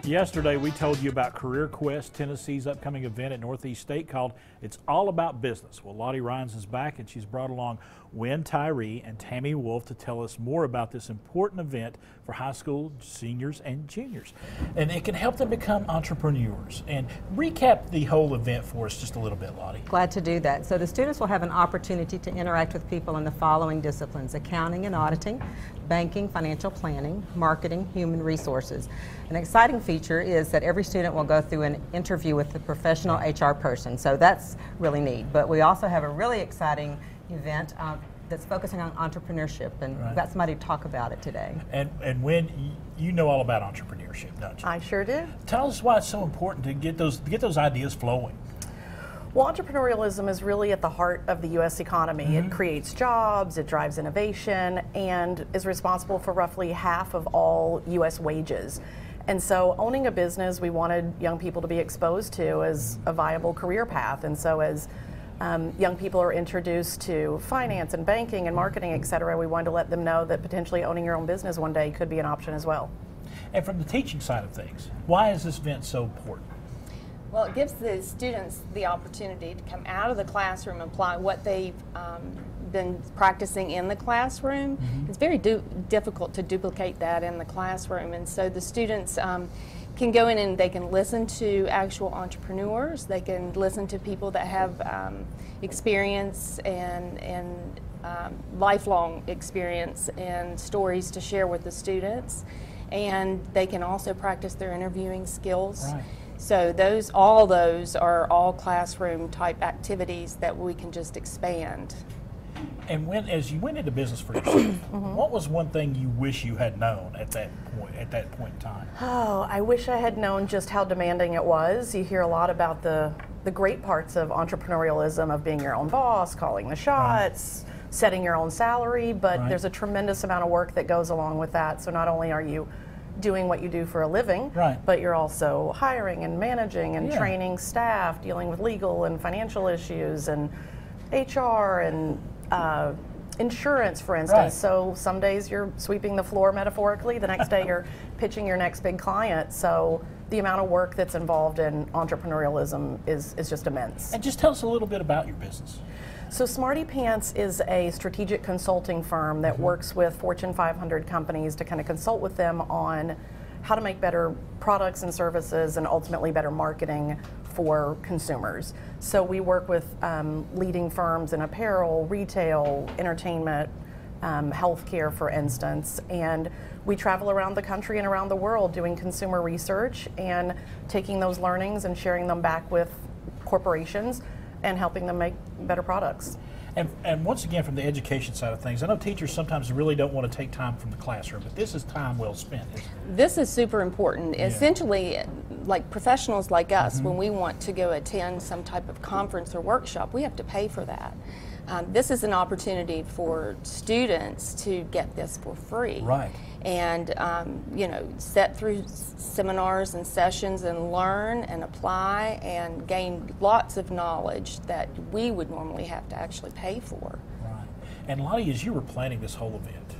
Yesterday, we told you about Careerquest Tennessee's upcoming event at Northeast State called It's All About Business. Well, Lottie Ryans is back, and she's brought along Wynee, Tyree, and Tammy Wolfe to tell us more about this important event for high school seniors and juniors. And it can help them become entrepreneurs. And recap the whole event for us just a little bit, Lottie. Glad to do that. So the students will have an opportunity to interact with people in the following disciplines: accounting and auditing, banking, financial planning, marketing, human resources. An exciting feature is that every student will go through an interview with a professional HR person, so that's really neat. But we also have a really exciting event that's focusing on entrepreneurship, and we've got somebody to talk about it today. And Wynee, you know all about entrepreneurship, don't you? I sure do. Tell us why it's so important to get those ideas flowing. Well, entrepreneurialism is really at the heart of the U.S. economy. It creates jobs, it drives innovation, and is responsible for roughly half of all U.S. wages. And so owning a business we wanted young people to be exposed to as a viable career path. And so as young people are introduced to finance and banking and marketing, et cetera, we wanted to let them know that potentially owning your own business one day could be an option as well. And from the teaching side of things, why is this event so important? Well, it gives the students the opportunity to come out of the classroom and apply what they've been practicing in the classroom. It's very difficult to duplicate that in the classroom, and so the students can go in and they can listen to actual entrepreneurs, they can listen to people that have experience and lifelong experience and stories to share with the students, and they can also practice their interviewing skills. Right. So all those are all classroom type activities that we can just expand. And as you went into business for yourself, what was one thing you wish you had known at that point in time? Oh, I wish I had known just how demanding it was. You hear a lot about the great parts of entrepreneurialism, of being your own boss, calling the shots, setting your own salary, but there's a tremendous amount of work that goes along with that. So not only are you doing what you do for a living, but you're also hiring and managing and training staff, dealing with legal and financial issues and HR and insurance, for instance. So some days you're sweeping the floor metaphorically, the next day you're pitching your next big client. So the amount of work that's involved in entrepreneurialism is just immense. And just tell us a little bit about your business. So Smarty Pants is a strategic consulting firm that works with Fortune 500 companies to kind of consult with them on how to make better products and services and ultimately better marketing for consumers. So we work with leading firms in apparel, retail, entertainment, healthcare, for instance, and we travel around the country and around the world doing consumer research and taking those learnings and sharing them back with corporations and helping them make better products. And once again, from the education side of things, I know teachers sometimes really don't want to take time from the classroom, but this is time well spent, isn't it? This is super important. Essentially, like professionals like us, when we want to go attend some type of conference or workshop, we have to pay for that. This is an opportunity for students to get this for free. Right. And sit through seminars and sessions and learn and apply and gain lots of knowledge that we would normally have to actually pay for. Right. And Lottie, as you were planning this whole event,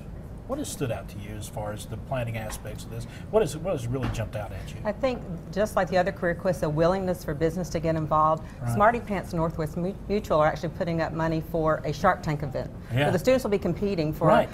what has stood out to you as far as the planning aspects of this? What has really jumped out at you? I think just like the other Careerquest, a willingness for business to get involved. Smarty Pants Northwest Mutual are actually putting up money for a Shark Tank event. So the students will be competing for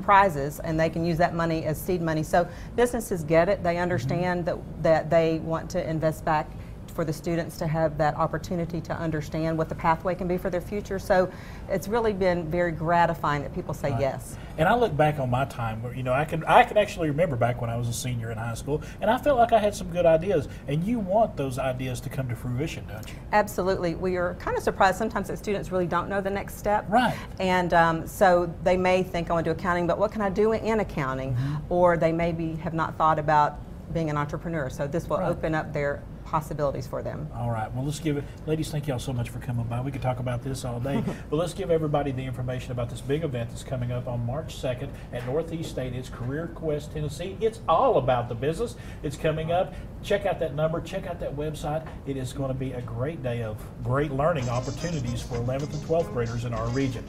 prizes, and they can use that money as seed money. So businesses get it. They understand that they want to invest back for the students to have that opportunity to understand what the pathway can be for their future. So it's really been very gratifying that people say yes. And I look back on my time where, I can actually remember back when I was a senior in high school, and I felt like I had some good ideas, and you want those ideas to come to fruition, don't you? Absolutely. We are kind of surprised sometimes that students really don't know the next step. Right. And so they may think, I want to do accounting, but what can I do in accounting? Or they maybe have not thought about being an entrepreneur. So this will open up their possibilities for them. All right. Well, let's give it, ladies, thank y'all so much for coming by. We could talk about this all day, but let's give everybody the information about this big event that's coming up on March 2nd at Northeast State. It's Careerquest Tennessee. It's all about the business. It's coming up. Check out that number. Check out that website. It is going to be a great day of great learning opportunities for 11th and 12th graders in our region.